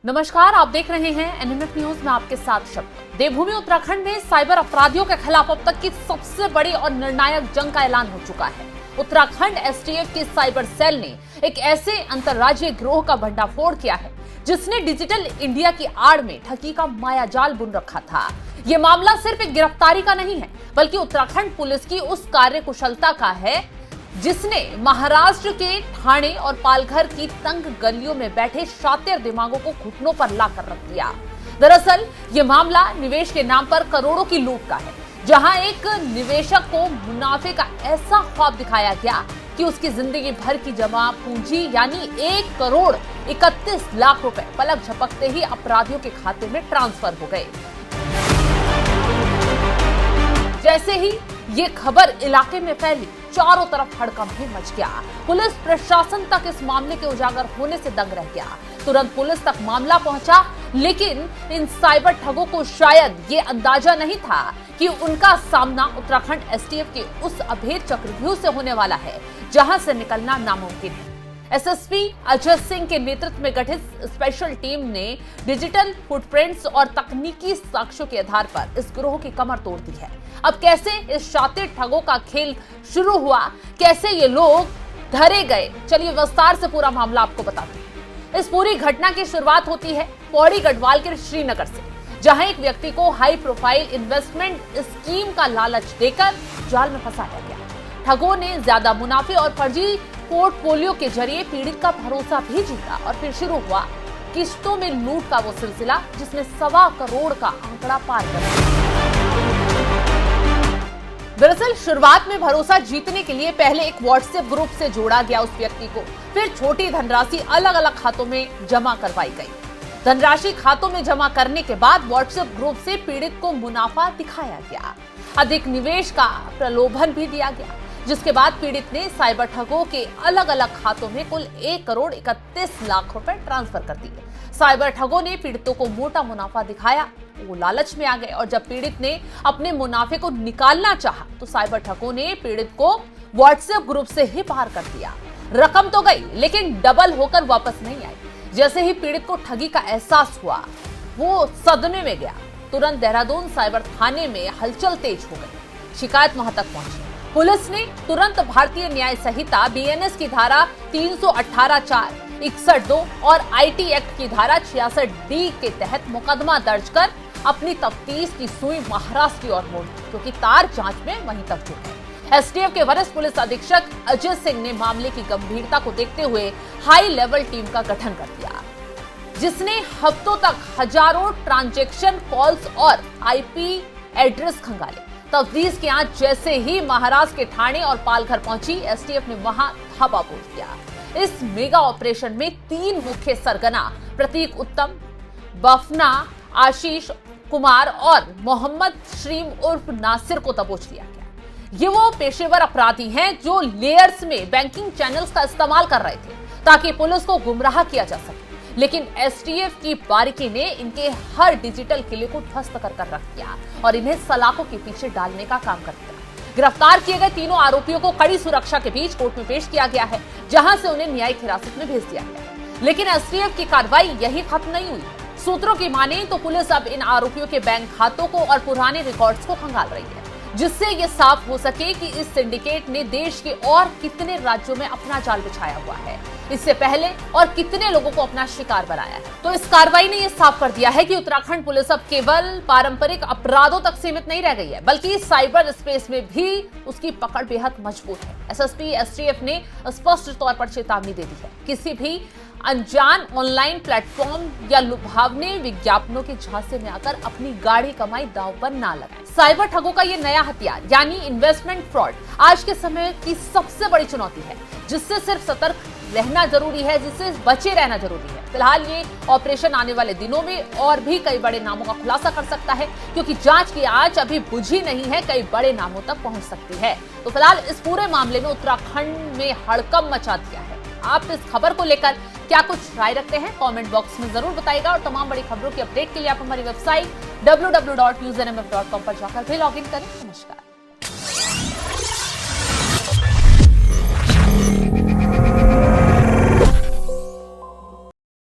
नमस्कार, आप देख रहे हैं एनएमएफ न्यूज में आपके साथ शब्द। देवभूमि उत्तराखंड में साइबर अपराधियों के खिलाफ अब तक की सबसे बड़ी और निर्णायक जंग का ऐलान हो चुका है। उत्तराखंड एसटीएफ की साइबर सेल ने एक ऐसे अंतर्राज्यीय गिरोह का भंडाफोड़ किया है जिसने डिजिटल इंडिया की आड़ में ठगी का मायाजाल बुन रखा था। ये मामला सिर्फ एक गिरफ्तारी का नहीं है, बल्कि उत्तराखंड पुलिस की उस कार्यकुशलता का है जिसने महाराष्ट्र के ठाणे और पालघर की तंग गलियों में बैठे शातिर दिमागों को घुटनों पर लाकर रख दिया। दरअसल ये मामला निवेश के नाम पर करोड़ों की लूट का है, जहां एक निवेशक को मुनाफे का ऐसा ख्वाब दिखाया गया कि उसकी जिंदगी भर की जमा पूंजी यानी 1 करोड़ 31 लाख रुपए पलक झपकते ही अपराधियों के खाते में ट्रांसफर हो गए। जैसे ही ये खबर इलाके में फैली, चारों तरफ हड़कंप भी मच गया। पुलिस प्रशासन तक इस मामले के उजागर होने से दंग रह गया। तुरंत पुलिस तक मामला पहुंचा, लेकिन इन साइबर ठगों को शायद ये अंदाजा नहीं था कि उनका सामना उत्तराखंड एसटीएफ के उस अभेद चक्रव्यूह से होने वाला है जहां से निकलना नामुमकिन है। एसएसपी अजय सिंह के नेतृत्व में गठित स्पेशल टीम ने डिजिटल फुटप्रिंट्स और तकनीकी साक्ष्यों के आधार पर इस गिरोह की कमर तोड़ दी है। अब कैसे इस शातिर ठगों का खेल शुरू हुआ, कैसे ये लोग धरे गए, चलिए विस्तार से पूरा मामला आपको बताते हैं। इस पूरी घटना की शुरुआत होती है पौड़ी गढ़वाल के श्रीनगर से, जहां एक व्यक्ति को हाई प्रोफाइल इन्वेस्टमेंट स्कीम का लालच देकर जाल में फंसाया गया। ठगों ने ज्यादा मुनाफे और फर्जी पोर्टफोलियो के जरिए पीड़ित का भरोसा भी जीता और फिर शुरू हुआ किस्तों में लूट का वो सिलसिला जिसने 1.25 करोड़ का आंकड़ा पार कर दिया। दरअसल शुरुआत में भरोसा जीतने के लिए पहले एक व्हाट्सएप ग्रुप से जोड़ा गया उस व्यक्ति को, फिर छोटी धनराशि अलग अलग खातों में जमा करवाई गई। धनराशि खातों में जमा करने के बाद व्हाट्सएप ग्रुप से पीड़ित को मुनाफा दिखाया गया, अधिक निवेश का प्रलोभन भी दिया गया, जिसके बाद पीड़ित ने साइबर ठगों के अलग अलग खातों में कुल 1 करोड़ 31 लाख रुपए ट्रांसफर कर दिए। साइबर ठगों ने पीड़ितों को मोटा मुनाफा दिखाया, वो लालच में आ गए और जब पीड़ित ने अपने मुनाफे को निकालना चाहा तो साइबर ठगों ने पीड़ित को व्हाट्सएप ग्रुप से ही पार कर दिया। रकम तो गई, लेकिन डबल होकर वापस नहीं आई। जैसे ही पीड़ित को ठगी का एहसास हुआ, वो सदमे में गया। तुरंत देहरादून साइबर थाने में हलचल तेज हो गई, शिकायत वहां तक पहुंची। पुलिस ने तुरंत भारतीय न्याय संहिता बीएनएस की धारा 318(4), 61(2) और आईटी एक्ट की धारा 66D के तहत मुकदमा दर्ज कर अपनी तफ्तीश की सुई महाराष्ट्र की ओर मोड़ी, क्योंकि तार जांच में वहीं तक झुके। एसटीएफ के वरिष्ठ पुलिस अधीक्षक अजय सिंह ने मामले की गंभीरता को देखते हुए हाई लेवल टीम का गठन कर दिया, जिसने हफ्तों तक हजारों ट्रांजैक्शन कॉल्स और आईपी एड्रेस खंगाले। तफ्तीश की आंच जैसे ही महाराष्ट्र के ठाणे और पालघर पहुंची, एसटीएफ ने वहां धावा बोल दिया। इस मेगा ऑपरेशन में 3 मुख्य सरगना प्रतीक उत्तम, बफना आशीष कुमार और मोहम्मद श्रीम उर्फ नासिर को दबोच लिया गया। ये वो पेशेवर अपराधी हैं जो लेयर्स में बैंकिंग चैनल्स का इस्तेमाल कर रहे थे ताकि पुलिस को गुमराह किया जा सके, लेकिन एसटीएफ की बारीकी ने इनके हर डिजिटल किले को ध्वस्त कर रख दिया और इन्हें सलाखों के पीछे डालने का काम कर दिया। गिरफ्तार किए गए तीनों आरोपियों को कड़ी सुरक्षा के बीच कोर्ट में पेश किया गया है, जहां से उन्हें न्यायिक हिरासत में भेज दिया गया। लेकिन एसटीएफ की कार्रवाई यही खत्म नहीं हुई। सूत्रों की माने तो पुलिस अब इन आरोपियों के बैंक खातों को और पुराने रिकॉर्ड्स को खंगाल रही है, जिससे ये साफ हो सके कि इस सिंडिकेट ने देश के और कितने राज्यों में अपना जाल बिछाया हुआ है, इससे पहले और कितने लोगों को अपना शिकार बनाया है। तो इस कार्रवाई ने यह साफ कर दिया है कि उत्तराखंड पुलिस अब केवल पारंपरिक अपराधों तक सीमित नहीं रह गई है, बल्कि साइबर स्पेस में भी उसकी पकड़ बेहद मजबूत है। एसएसपी एसटीएफ ने स्पष्ट तौर पर चेतावनी दे दी है, किसी भी अनजान ऑनलाइन प्लेटफॉर्म या लुभावने विज्ञापनों के झांसे में आकर अपनी गाढ़ी कमाई दांव पर ना लगाएं। साइबर ठगों का ये नया हथियार यानी इन्वेस्टमेंट फ्रॉड आज के समय की सबसे बड़ी चुनौती है, जिससे सिर्फ सतर्क रहना जरूरी है, जिससे बचे रहना जरूरी है। फिलहाल ये ऑपरेशन आने वाले दिनों में और भी कई बड़े नामों का खुलासा कर सकता है, क्योंकि जांच की आंच अभी बुझी नहीं है, कई बड़े नामों तक पहुंच सकती है। तो फिलहाल इस पूरे मामले में उत्तराखंड में हड़कंप मचा दिया है। आप इस खबर को लेकर क्या कुछ राय रखते हैं, कमेंट बॉक्स में जरूर बताइएगा और तमाम बड़ी खबरों की अपडेट के लिए आप हमारी वेबसाइट www.newsnmf.com पर जाकर भी लॉग इन करें। नमस्कार।